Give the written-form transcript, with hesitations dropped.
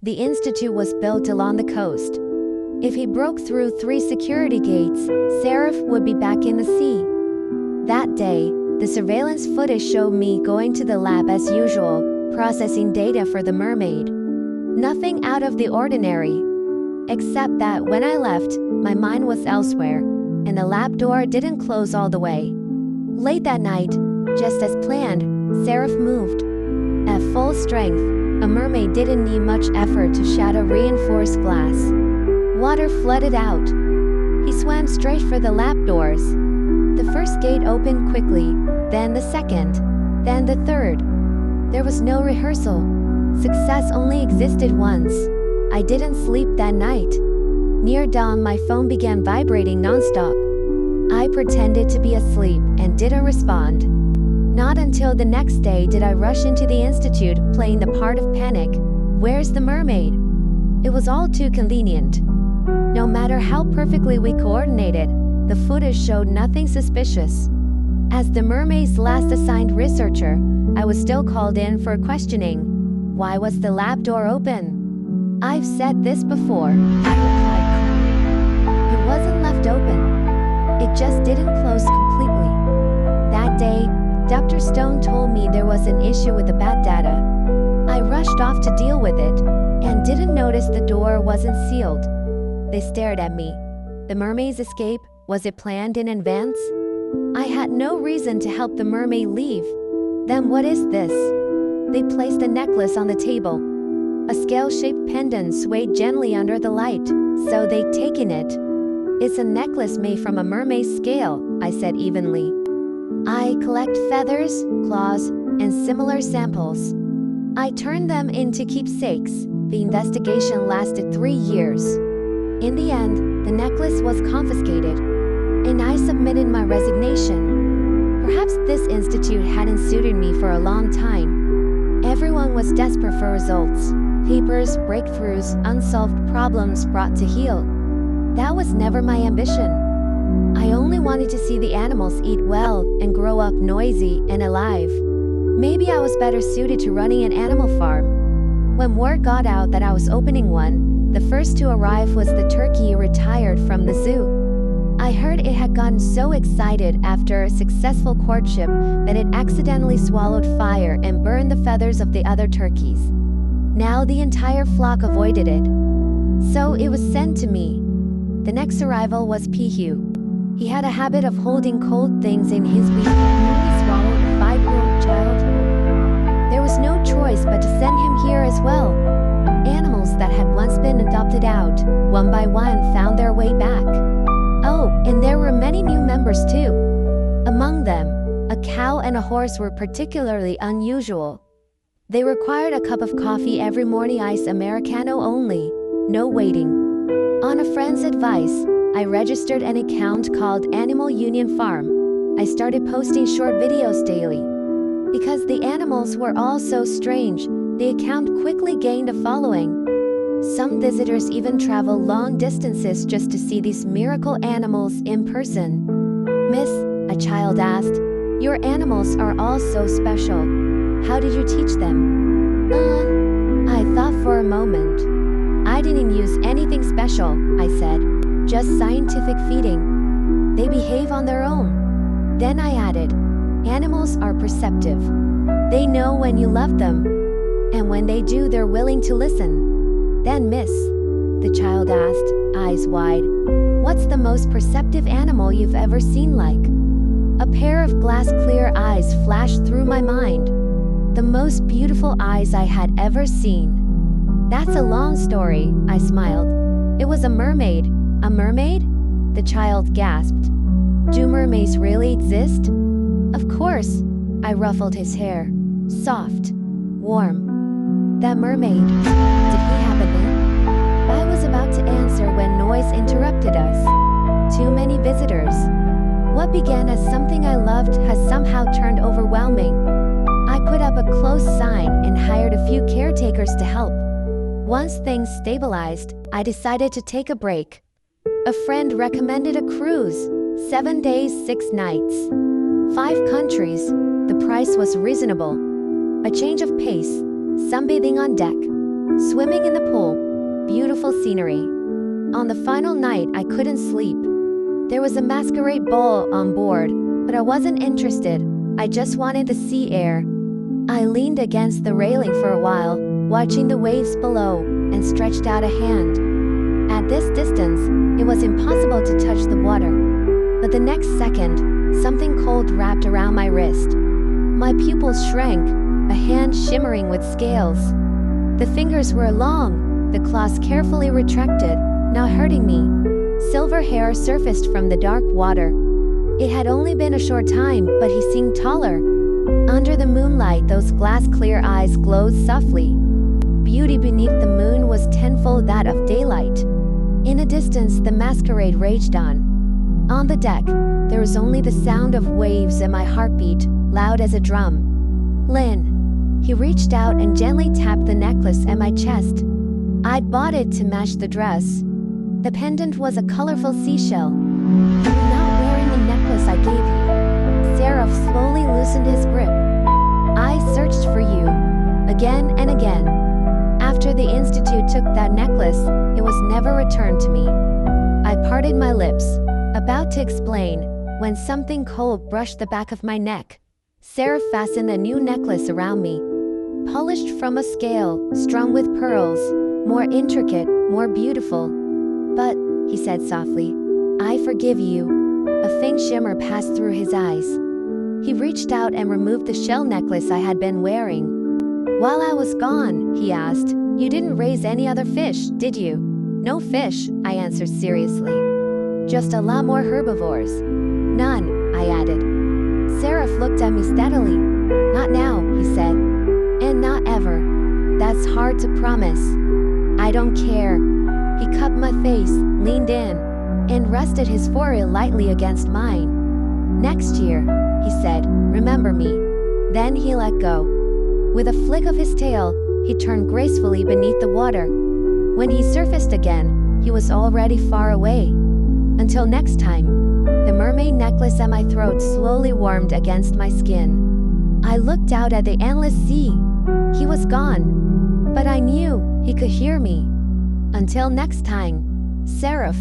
The institute was built along the coast. If he broke through 3 security gates, Seraph would be back in the sea. That day, the surveillance footage showed me going to the lab as usual, processing data for the Mermaid. Nothing out of the ordinary. Except that when I left, my mind was elsewhere, and the lab door didn't close all the way. Late that night, just as planned, Seraph moved. At full strength, a mermaid didn't need much effort to shatter reinforced glass. Water flooded out. He swam straight for the lab doors. The first gate opened quickly, then the second, then the third. There was no rehearsal. Success only existed once. I didn't sleep that night. Near dawn, my phone began vibrating nonstop. I pretended to be asleep and didn't respond. Not until the next day did I rush into the institute, playing the part of panic. Where's the mermaid? It was all too convenient. No matter how perfectly we coordinated, the footage showed nothing suspicious. As the mermaid's last assigned researcher, I was still called in for questioning. Why was the lab door open? I've said this before, I replied. It wasn't left open. It just didn't close completely. That day, Dr. Stone told me there was an issue with the bad data. I rushed off to deal with it, and didn't notice the door wasn't sealed. They stared at me. The mermaid's escape, was it planned in advance? I had no reason to help the mermaid leave. Then what is this? They placed a necklace on the table. A scale-shaped pendant swayed gently under the light, so they'd taken it. It's a necklace made from a mermaid's scale, I said evenly. I collect feathers, claws, and similar samples. I turned them into keepsakes. The investigation lasted 3 years. In the end, the necklace was confiscated, and I submitted my resignation. Perhaps this institute hadn't suited me for a long time. Everyone was desperate for results. Papers, breakthroughs, unsolved problems brought to heal. That was never my ambition. I only wanted to see the animals eat well and grow up noisy and alive. Maybe I was better suited to running an animal farm. When word got out that I was opening one, the first to arrive was the turkey retired from the zoo. I heard it had gotten so excited after a successful courtship that it accidentally swallowed fire and burned the feathers of the other turkeys. Now the entire flock avoided it. So it was sent to me. The next arrival was Pihu. He had a habit of holding cold things in his beak and nearly swallowed a 5-year-old child. There was no choice but to send him here as well. Animals that had once been adopted out, one by one, found their way back. Oh, and there were many new members too. Among them, a cow and a horse were particularly unusual. They required a cup of coffee every morning, iced Americano only, no waiting. On a friend's advice, I registered an account called Animal Union Farm. I started posting short videos daily. Because the animals were all so strange, the account quickly gained a following. Some visitors even travel long distances just to see these miracle animals in person. Miss, a child asked, your animals are all so special. How did you teach them? I thought for a moment. I didn't use anything special, I said. Just scientific feeding. They behave on their own. Then I added, animals are perceptive. They know when you love them. And when they do, they're willing to listen. Then, miss, the child asked, eyes wide, what's the most perceptive animal you've ever seen like? A pair of glass-clear eyes flashed through my mind. The most beautiful eyes I had ever seen. That's a long story, I smiled. It was a mermaid. A mermaid? The child gasped. Do mermaids really exist? Of course. I ruffled his hair. Soft. Warm. That mermaid. Did he have a name? I was about to answer when noise interrupted us. Too many visitors. What began as something I loved has somehow turned overwhelming. I put up a close sign and hired a few caretakers to help. Once things stabilized, I decided to take a break. A friend recommended a cruise, 7 days, 6 nights. 5 countries, the price was reasonable. A change of pace, sunbathing on deck. swimming in the pool. Beautiful scenery. On the final night, I couldn't sleep. There was a masquerade ball on board, but I wasn't interested. I just wanted the sea air. I leaned against the railing for a while, watching the waves below, and stretched out a hand. At this distance, it was impossible to touch the water. But the next second, something cold wrapped around my wrist. My pupils shrank, a hand shimmering with scales. The fingers were long, the claws carefully retracted, now hurting me. Silver hair surfaced from the dark water. It had only been a short time, but he seemed taller. Under the moonlight, those glass-clear eyes glowed softly. Beauty beneath the moon was tenfold that of daylight. In the distance, the masquerade raged on. On the deck, there was only the sound of waves and my heartbeat, loud as a drum. Lynn. He reached out and gently tapped the necklace at my chest. I'd bought it to match the dress. The pendant was a colorful seashell. "You're not wearing the necklace I gave you." Seraph slowly loosened his grip. "I searched for you. Again and again. After the Institute took that necklace, it was never returned to me." I parted my lips, about to explain, when something cold brushed the back of my neck. Seraph fastened a new necklace around me. Polished from a scale, strung with pearls, more intricate, more beautiful. "But," he said softly, "I forgive you." A faint shimmer passed through his eyes. He reached out and removed the shell necklace I had been wearing. "While I was gone," he asked, "you didn't raise any other fish, did you?" "No fish," I answered seriously. "Just a lot more herbivores." "None," I added. Seraph looked at me steadily. "Not now," he said. "And not ever." "That's hard to promise." "I don't care." He cupped my face, leaned in, and rested his forehead lightly against mine. "Next year," he said, "remember me." Then he let go. With a flick of his tail, he turned gracefully beneath the water. When he surfaced again, he was already far away. Until next time, the mermaid necklace at my throat slowly warmed against my skin. I looked out at the endless sea. He was gone, but I knew he could hear me. Until next time, Seraph.